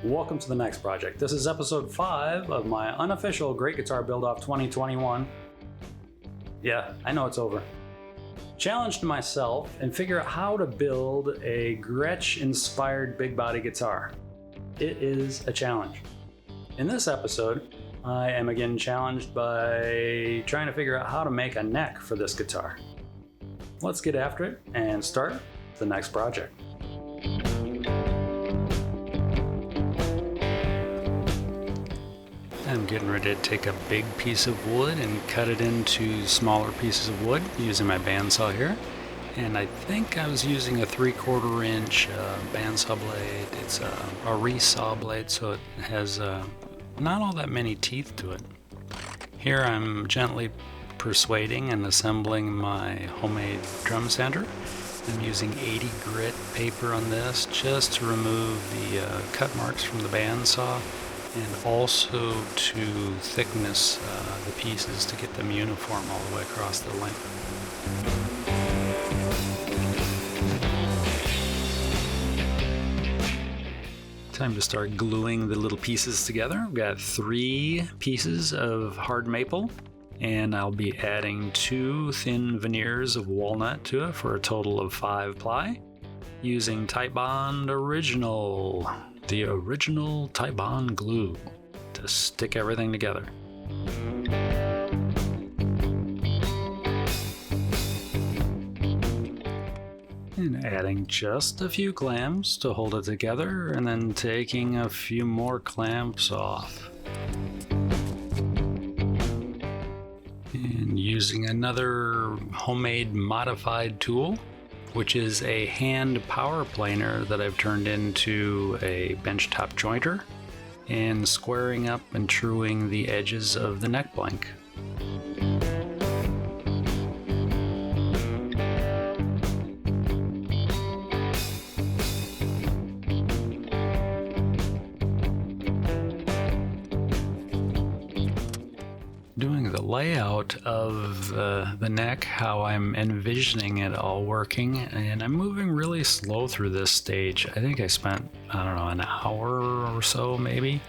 Welcome to the next project. This is episode 5 of my unofficial Great Guitar Build-Off 2021. Yeah, I know it's over. Challenged myself and figure out how to build a Gretsch-inspired big body guitar. It is a challenge. In this episode, I am again challenged by trying to figure out how to make a neck for this guitar. Let's get after it and start the next project. I'm getting ready to take a big piece of wood and cut it into smaller pieces of wood using my bandsaw here. And I think I was using a 3/4 inch bandsaw blade. It's a re-saw blade, so it has not all that many teeth to it. Here I'm gently persuading and assembling my homemade drum sander. I'm using 80 grit paper on this just to remove the cut marks from the bandsaw, and also to thickness the pieces to get them uniform all the way across the length. Time to start gluing the little pieces together. I've got 3 pieces of hard maple, and I'll be adding 2 thin veneers of walnut to it for a total of 5 ply, using Titebond Original. The original Titebond glue to stick everything together. And adding just a few clamps to hold it together, and then taking a few more clamps off. And using another homemade modified tool, which is a hand power planer that I've turned into a benchtop jointer, and squaring up and truing the edges of the neck blank. Doing the layout of the neck, how I'm envisioning it all working, and I'm moving really slow through this stage. I think I spent, an hour or so maybe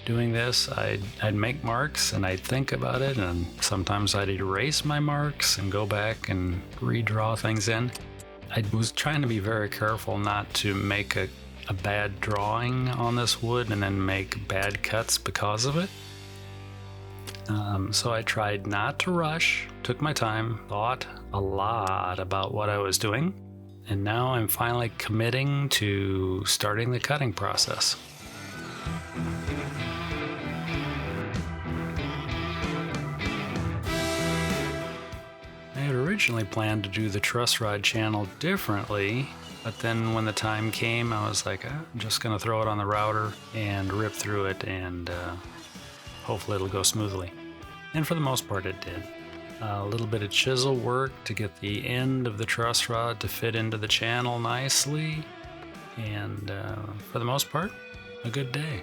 doing this. I'd make marks and I'd think about it, and sometimes I'd erase my marks and go back and redraw things in. I was trying to be very careful not to make a bad drawing on this wood and then make bad cuts because of it. So I tried not to rush, took my time, thought a lot about what I was doing, and now I'm finally committing to starting the cutting process. I had originally planned to do the truss rod channel differently, but then when the time came, I was like, I'm just going to throw it on the router and rip through it, and hopefully it'll go smoothly. And for the most part it did. A little bit of chisel work to get the end of the truss rod to fit into the channel nicely, and for the most part, a good day.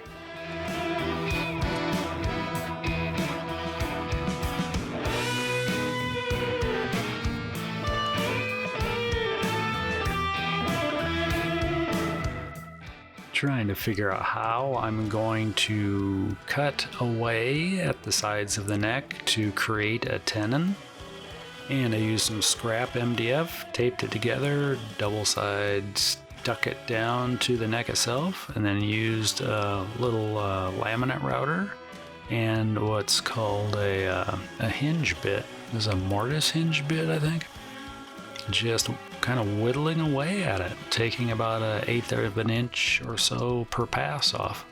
Trying to figure out how I'm going to cut away at the sides of the neck to create a tenon. And I used some scrap MDF, taped it together, double side stuck it down to the neck itself, and then used a little laminate router and what's called a hinge bit. This is a mortise hinge bit, I think. Just kind of whittling away at it, taking about 1/8 of an inch or so per pass off.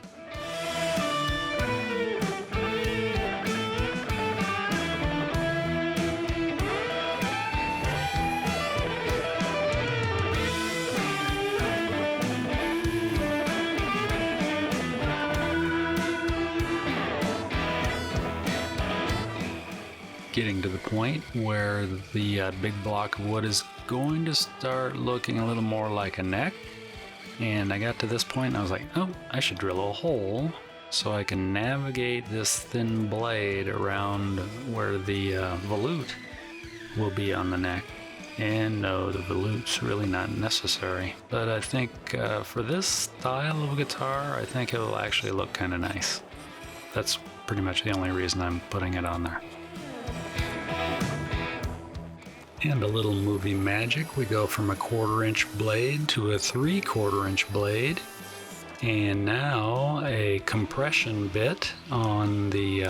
Getting to the point where the big block of wood is going to start looking a little more like a neck, and I got to this point and I was like, oh, I should drill a hole so I can navigate this thin blade around where the volute will be on the neck. And no, the velute's really not necessary. But I think for this style of guitar, I think it will actually look kind of nice. That's pretty much the only reason I'm putting it on there. And a little movie magic, we go from a 1/4 inch blade to a 3/4 inch blade. And now a compression bit on the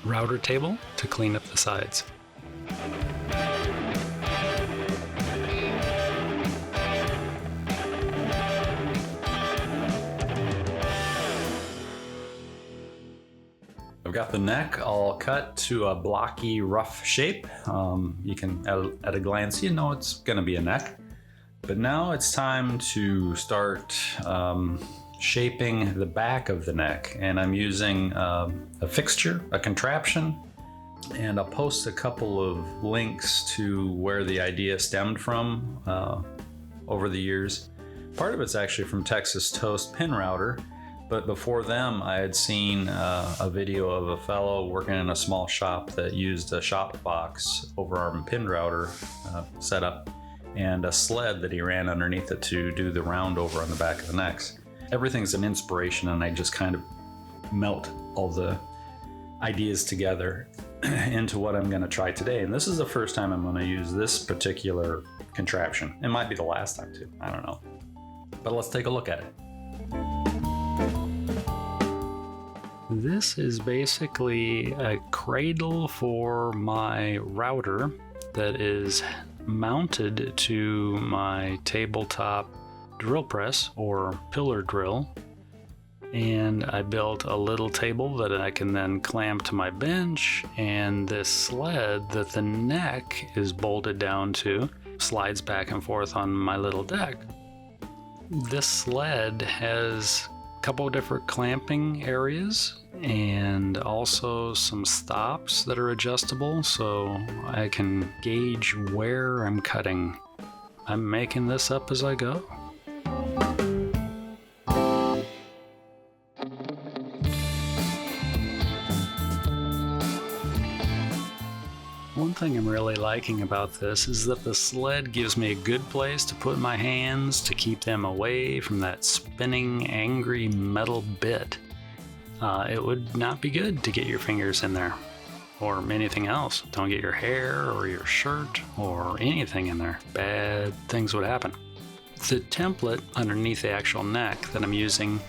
router table to clean up the sides. I've got the neck all cut to a blocky, rough shape. You can, at a glance, you know it's going to be a neck. But now it's time to start shaping the back of the neck. And I'm using a fixture, a contraption, and I'll post a couple of links to where the idea stemmed from over the years. Part of it's actually from Texas Toast Pin Router. But before them, I had seen a video of a fellow working in a small shop that used a shop box overarm pin router setup and a sled that he ran underneath it to do the round over on the back of the necks. Everything's an inspiration, and I just kind of melt all the ideas together into what I'm going to try today. And this is the first time I'm going to use this particular contraption. It might be the last time too, I don't know. But let's take a look at it. This is basically a cradle for my router that is mounted to my tabletop drill press or pillar drill. And I built a little table that I can then clamp to my bench, and this sled that the neck is bolted down to slides back and forth on my little deck. This sled has a couple of different clamping areas and also some stops that are adjustable so I can gauge where I'm cutting. I'm making this up as I go. One thing I'm really liking about this is that the sled gives me a good place to put my hands to keep them away from that spinning, angry metal bit. It would not be good to get your fingers in there or anything else. Don't get your hair or your shirt or anything in there. Bad things would happen. The template underneath the actual neck that I'm using,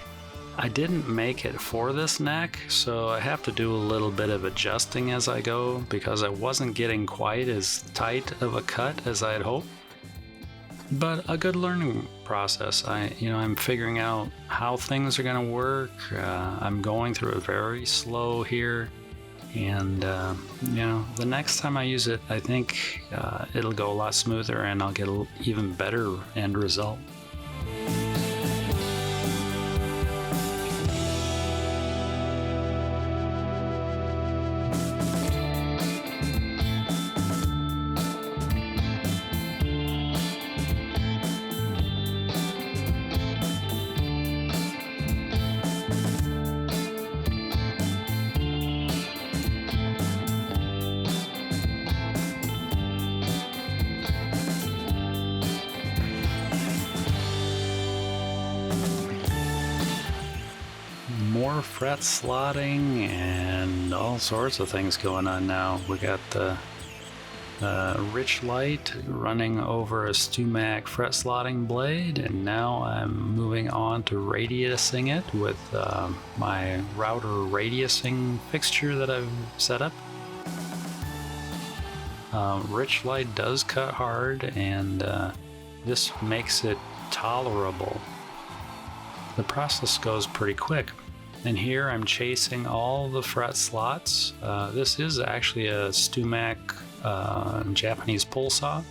I didn't make it for this neck, so I have to do a little bit of adjusting as I go because I wasn't getting quite as tight of a cut as I had hoped. But a good learning process. I'm figuring out how things are going to work. I'm going through it very slow here. And, the next time I use it, I think it'll go a lot smoother and I'll get an even better end result. More fret slotting and all sorts of things going on now. We got the rich light running over a Stumac fret slotting blade, and now I'm moving on to radiusing it with my router radiusing fixture that I've set up. Rich light does cut hard, and this makes it tolerable. The process goes pretty quick. And here I'm chasing all the fret slots. This is actually a Stumac Japanese pull saw,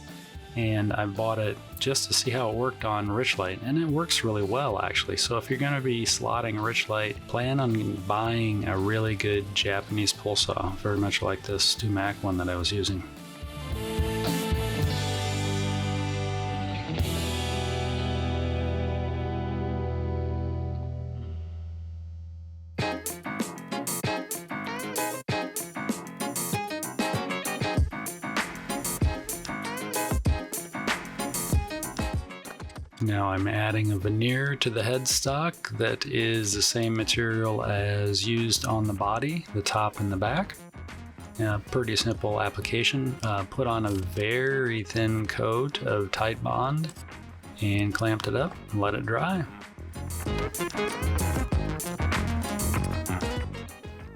and I bought it just to see how it worked on Richlight, and it works really well actually. So if you're going to be slotting Richlight, plan on buying a really good Japanese pull saw, very much like this Stumac one that I was using. Now I'm adding a veneer to the headstock that is the same material as used on the body, the top and the back. Pretty simple application. Put on a very thin coat of Titebond and clamped it up and let it dry.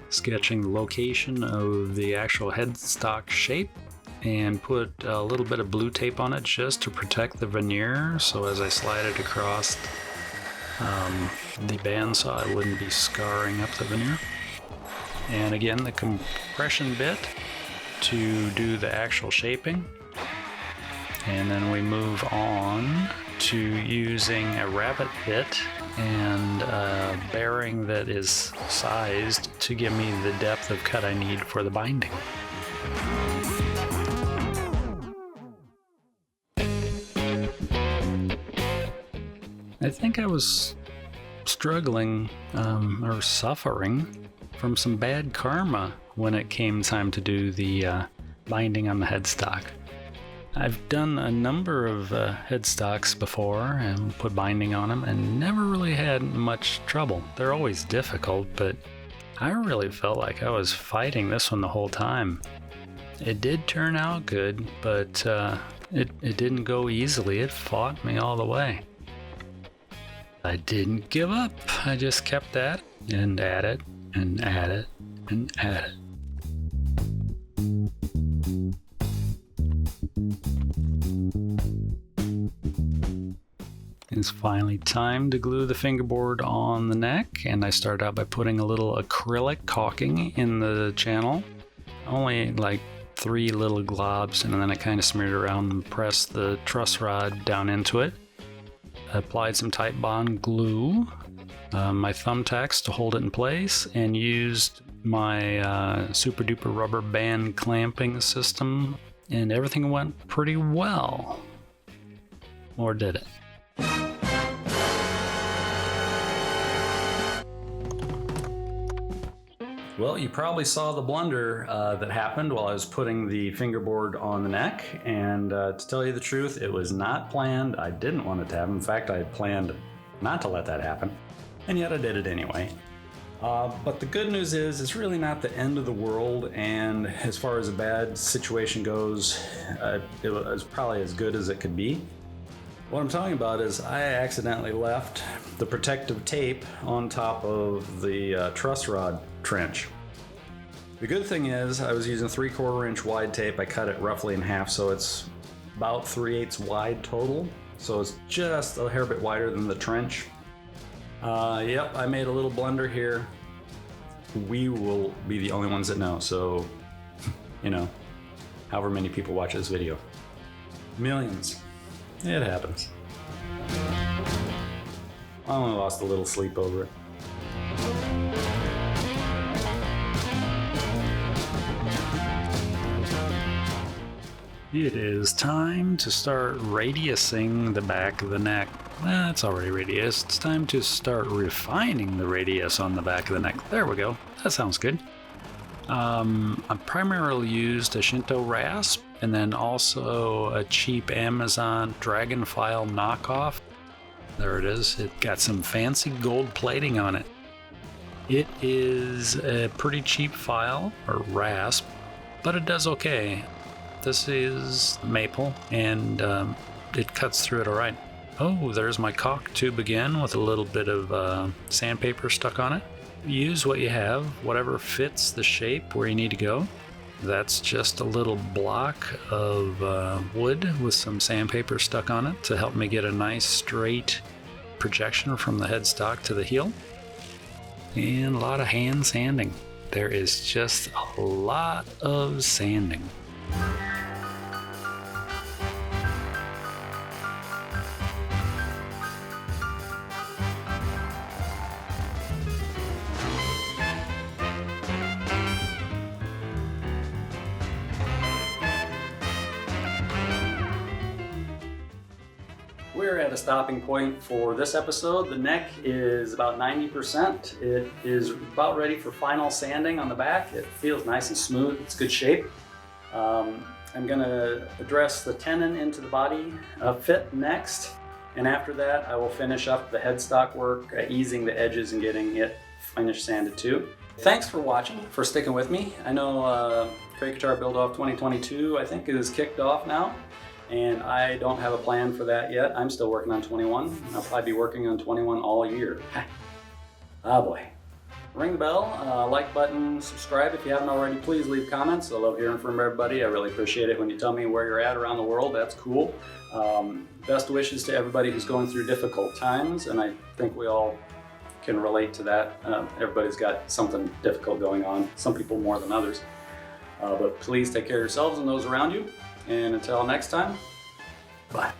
Sketching the location of the actual headstock shape and put a little bit of blue tape on it just to protect the veneer, so as I slide it across the bandsaw it wouldn't be scarring up the veneer. And again, the compression bit to do the actual shaping. And then we move on to using a rabbet bit and a bearing that is sized to give me the depth of cut I need for the binding. I think I was struggling or suffering from some bad karma when it came time to do the binding on the headstock. I've done a number of headstocks before and put binding on them and never really had much trouble. They're always difficult, but I really felt like I was fighting this one the whole time. It did turn out good, but it didn't go easily. It fought me all the way. I didn't give up. I just kept at it and at it and at it and at it. It's finally time to glue the fingerboard on the neck, and I start out by putting a little acrylic caulking in the channel. Only like 3 little globs, and then I kind of smeared it around and pressed the truss rod down into it. I applied some Titebond glue, my thumbtacks to hold it in place, and used my super duper rubber band clamping system, and everything went pretty well. Or did it? Well, you probably saw the blunder that happened while I was putting the fingerboard on the neck, and to tell you the truth, it was not planned. I didn't want it to happen. In fact, I had planned not to let that happen, and yet I did it anyway. But the good news is, it's really not the end of the world, and as far as a bad situation goes, it was probably as good as it could be. What I'm talking about is I accidentally left the protective tape on top of the truss rod trench. The good thing is I was using 3/4 inch wide tape. I cut it roughly in half, so it's about 3/8 wide total. So it's just a hair bit wider than the trench. Yep, I made a little blunder here. We will be the only ones that know, so, you know, however many people watch this video. Millions. It happens. I only lost a little sleep over it. It is time to start radiusing the back of the neck. It's already radius. It's time to start refining the radius on the back of the neck. There we go. That sounds good. I primarily used a Shinto rasp and then also a cheap Amazon Dragon File knockoff. There it is. It got some fancy gold plating on it. It is a pretty cheap file, or rasp, but it does okay. This is maple, and it cuts through it all right. Oh, there's my caulk tube again with a little bit of sandpaper stuck on it. Use what you have, whatever fits the shape where you need to go. That's just a little block of wood with some sandpaper stuck on it to help me get a nice straight projection from the headstock to the heel. And a lot of hand sanding. There is just a lot of sanding. We're at a stopping point for this episode. The neck is about 90%. It is about ready for final sanding on the back. It feels nice and smooth. It's good shape. I'm going to address the tenon into the body fit next. And after that, I will finish up the headstock work, easing the edges and getting it finished sanded too. Thanks for watching, for sticking with me. I know Crate Guitar Build Off 2022, I think, is kicked off now. And I don't have a plan for that yet. I'm still working on 21. I'll probably be working on 21 all year. Oh boy. Ring the bell, like button, subscribe if you haven't already. Please leave comments. I love hearing from everybody. I really appreciate it when you tell me where you're at around the world. That's cool. Best wishes to everybody who's going through difficult times, and I think we all can relate to that. Everybody's got something difficult going on, some people more than others. But please take care of yourselves and those around you. And until next time, bye.